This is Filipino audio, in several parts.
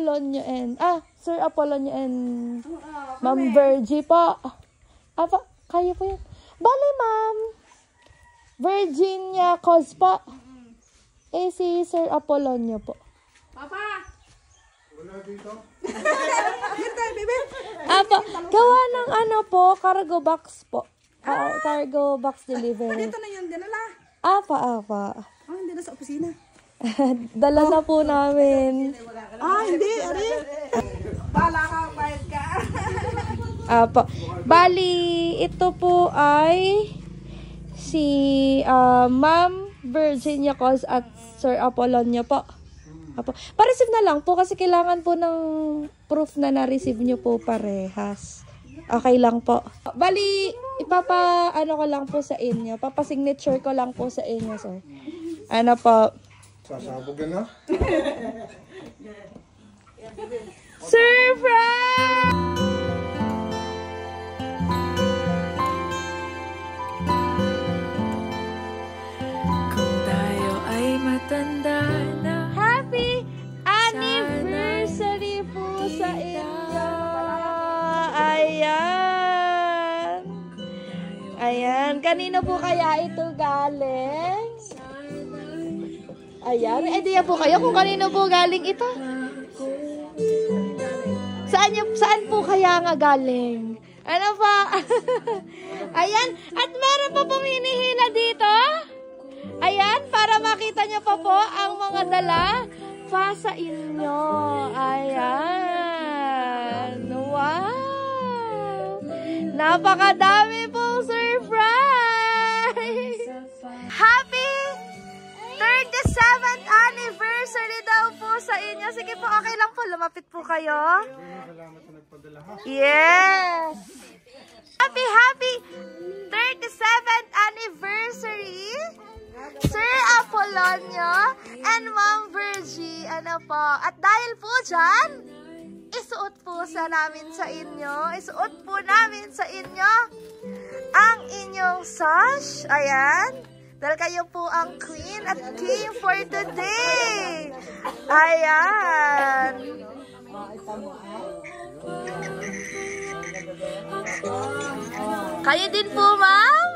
Apolonio and, Sir Apolonio and Ma'am Virgie po. Kayo po yan. Bale, Ma'am Virginia Cos po. Si Sir Apolonio po. Papa! Wala dito. Gawa ng cargo box po. Cargo box delivery. Dito na yun, dinala. Apa. Hindi na sa opisina. Dala na po namin. Hindi, ari. Bala ka, bayad ka. Bali, ito po ay si Ma'am Virginia Cos at Sir Apolonio po. Pa-receive na lang po kasi kailangan po ng proof na na-receive nyo po parehas. Okay lang po. Bali, ko lang po sa inyo. Papasignature ko lang po sa inyo, sir. Ano po? Sasabog na. Surprise! Kung tayo ay matanda na, Happy anniversary po sa inyo! Ayan. Kanino po kaya ito galing? Ayan. May idea po kayo kung kanino po galing ito? Saan po kaya nga galing? Ano pa? Ayan. At meron pa pong hinihila dito. Ayan. Para makita nyo pa po ang mga dala pa sa inyo. Ayan. Wow. Napakadami pong surprise! Happy 37th anniversary daw po sa inyo. Sige po, okay lang po. Lumapit po kayo. Salamat na nagpadala ha. Yes! Happy 37th anniversary! Sir Apolonio and Ma'am Virgie. Ano po? At dahil po dyan, isuot po namin sa inyo ang inyong sash. Ayan. Dahil kayo po ang queen at king for today. Ayan. Kayo din po, ma'am?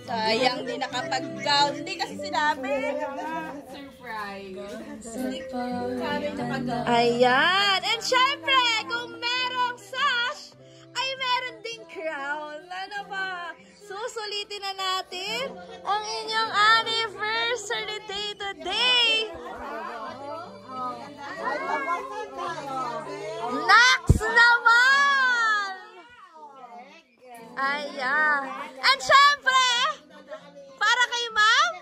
Sayang, di nakapag-gown. Hindi kasi sinabi. Surprise. Hindi kami nakag-gown. Ayan. And syempre, kung merong sash, ay meron ding crown. Ano ba? Susulitin na natin ang inyong anniversary day today. Next naman! Ayan. And syempre, para kay ma'am,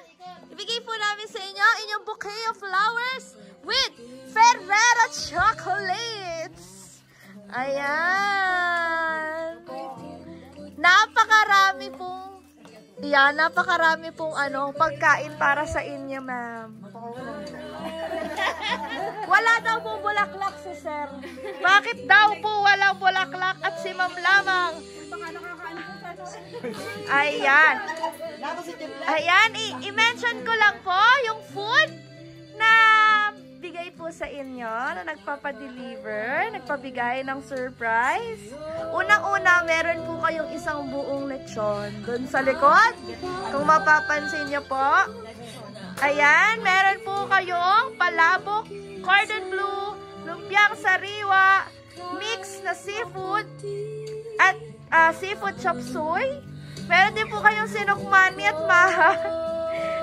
ibigay po namin sa inyo inyong bouquet of flowers with Ferrero chocolates. Ayan. Napakarami pong pagkain para sa inyo, ma'am. Wala daw po bulaklak si sir. Bakit daw po walang bulaklak at si ma'am lamang? Ayan. Ayan, i-mention ko lang po yung food na bigay po sa inyo na nagpapadeliver, nagpabigay ng surprise. Unang-una, meron po kayong isang buong lechon dun sa likod. Kung mapapansin nyo po. Ayan, meron po kayong palabok, cordon bleu, lumpiang sariwa, mix na seafood, at seafood chop suey. Meron din po kayong sinukmani at mahal.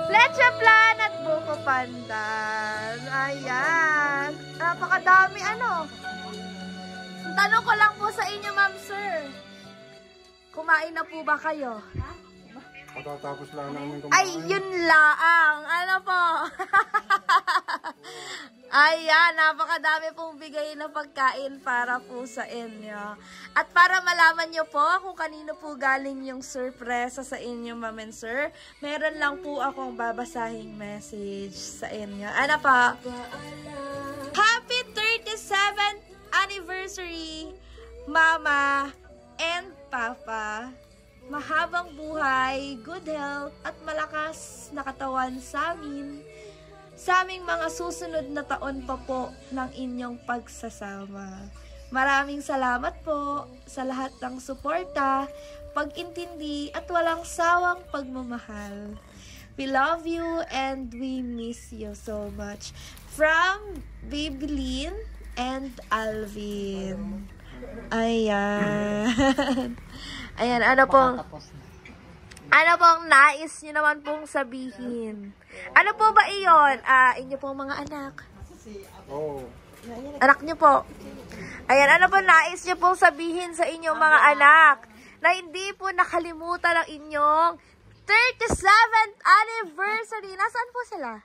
Leche plan at buko pandan. Ayan. Napakadami Tanong ko lang po sa inyo, ma'am, sir. Kumain na po ba kayo? Matatapos lang namin kumain. Ay, yun laang. Ano po? Ayan, napakadami pong bigay na pagkain para po sa inyo. At para malaman nyo po kung kanino po galing yung surpresa sa inyo, ma'am and sir, meron lang po akong babasahing message sa inyo. Ano pa? Happy 37th anniversary, Mama and Papa. Mahabang buhay, good health, at malakas na katawan sa amin. sa aming mga susunod na taon pa po ng inyong pagsasama. Maraming salamat po sa lahat ng suporta, pag-intindi at walang sawang pagmamahal. We love you and we miss you so much. From Babylin and Alvin. Ayan. Ayan, ano pong nais nyo naman pong sabihin? Ano po ba iyon? Inyo pong mga anak. Oh. Anak nyo po. Ayan, ano po nais nyo pong sabihin sa inyong mga anak na hindi po nakalimutan ang inyong 37th anniversary. Nasaan po sila?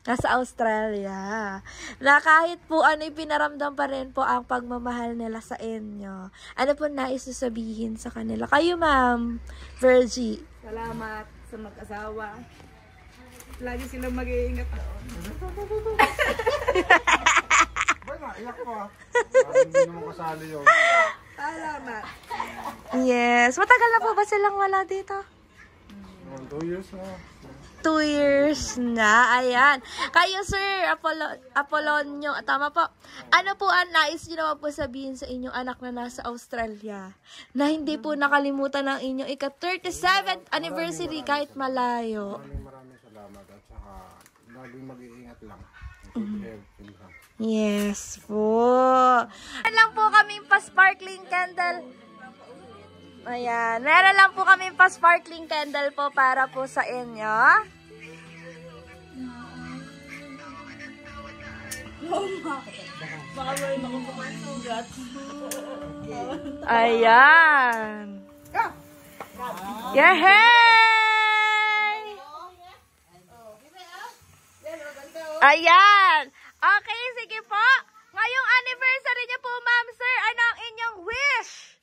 Nasa Australia. Na kahit po ano'y pinaramdam pa rin po ang pagmamahal nila sa inyo. Ano po nais sabihin sa kanila? Kayo, Ma'am Virgie. Salamat sa mag-asawa. Lagi silang mag-iingat doon. Ba't naiyak ko ah? Parang hindi naman kasali yun. Salamat. Yes. Matagal na po ba silang wala dito? 2 years na. 2 years na. Ayan. Kayo, Sir Apolonio. Tama po. Ano po ang nais nyo naman po sabihin sa inyong anak na nasa Australia? Na hindi po nakalimutan ng inyong ika-37th anniversary kahit malayo. Maraming salamat at saka laging mag-iingat lang. Good health. Yes po. Meron lang po kaming pa-sparkling candle. Ayan. Meron lang po kaming pa-sparkling candle po para po sa inyo. Ayan. Yehey! Ayan. Okay, sige po. Ngayong anniversary niyo po, Ma'am Sir, ano ang inyong wish?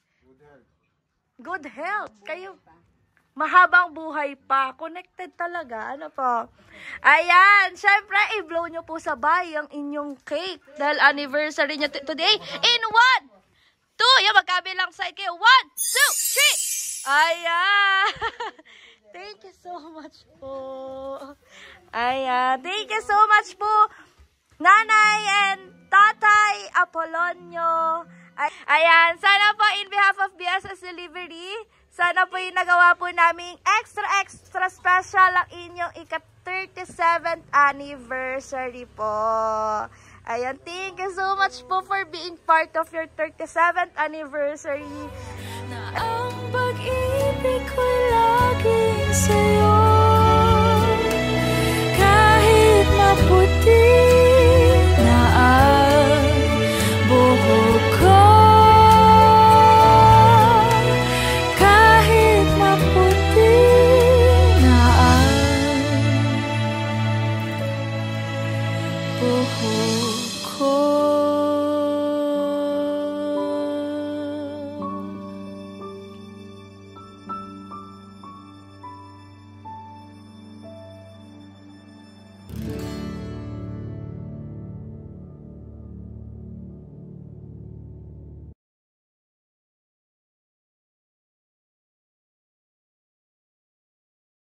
Good health. Kayo, mahabang buhay pa. Connected talaga. Ano po? Ayan. Syempre, i-blow nyo po sabay ang inyong cake. Dahil anniversary nyo today. In 1, 2. Yung magkabilang side kayo. 1, 2, 3. Ayan. Thank you so much po. Ayan. Thank you so much po, Nanay and Tatay Apolonio. Ayan, sana po in behalf of BSS Delivery, sana po yung nagawa po namin extra special ang inyong ika-37th anniversary po. Ayan, thank you so much po for being part of your 37th anniversary. Na ang pag-ibig ko'y laging sa'yo, kahit maputi